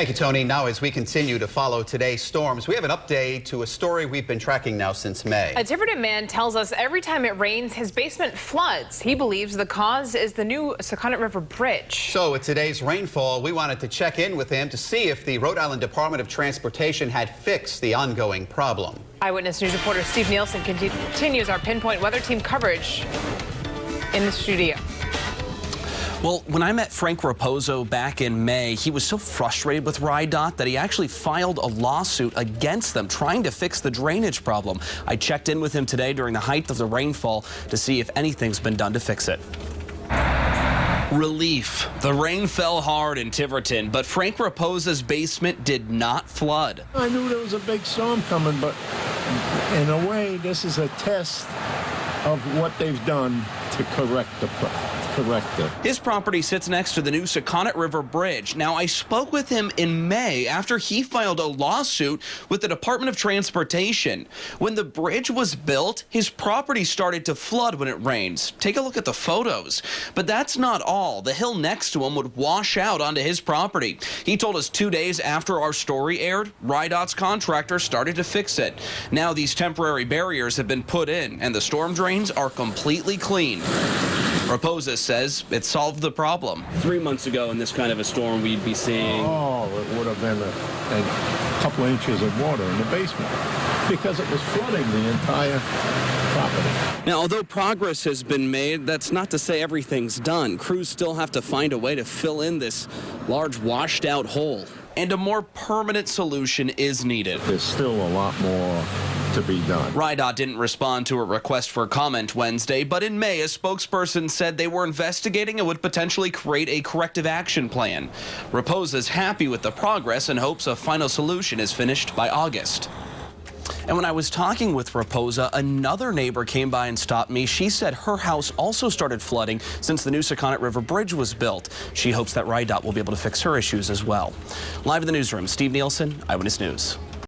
Thank you, Tony. Now, as we continue to follow today's storms, we have an update to a story we've been tracking now since May. A Tiverton man tells us every time it rains, his basement floods. He believes the cause is the new Sakonnet River Bridge. So with today's rainfall, we wanted to check in with him to see if the Rhode Island Department of Transportation had fixed the ongoing problem. Eyewitness News reporter Steve Nielsen continues our pinpoint weather team coverage in the studio. Well, when I met Frank Raposa back in May, he was so frustrated with RIDOT that he actually filed a lawsuit against them, trying to fix the drainage problem. I checked in with him today during the height of the rainfall to see if anything's been done to fix it. Relief. The rain fell hard in Tiverton, but Frank Raposa's basement did not flood. I knew there was a big storm coming, but in a way, this is a test of what they've done to correct it. His property sits next to the new Sakonnet River Bridge. Now, I spoke with him in May after he filed a lawsuit with the Department of Transportation. When the bridge was built, his property started to flood when it rains. Take a look at the photos. But that's not all. The hill next to him would wash out onto his property. He told us 2 days after our story aired, RIDOT's contractor started to fix it. Now these temporary barriers have been put in, and the storm drains are completely clean. Raposa says it solved the problem. 3 months ago in this kind of a storm, we'd be seeing... Oh, it would have been a couple of inches of water in the basement because it was flooding the entire property. Now, although progress has been made, that's not to say everything's done. Crews still have to find a way to fill in this large washed out hole. And a more permanent solution is needed. There's still a lot more to be done. RIDOT didn't respond to a request for comment Wednesday, but in May, a spokesperson said they were investigating and would potentially create a corrective action plan. Raposa's happy with the progress and hopes a final solution is finished by August. And when I was talking with Raposa, another neighbor came by and stopped me. She said her house also started flooding since the new Sakonnet River Bridge was built. She hopes that RIDOT will be able to fix her issues as well. Live in the newsroom, Steve Nielsen, Eyewitness News.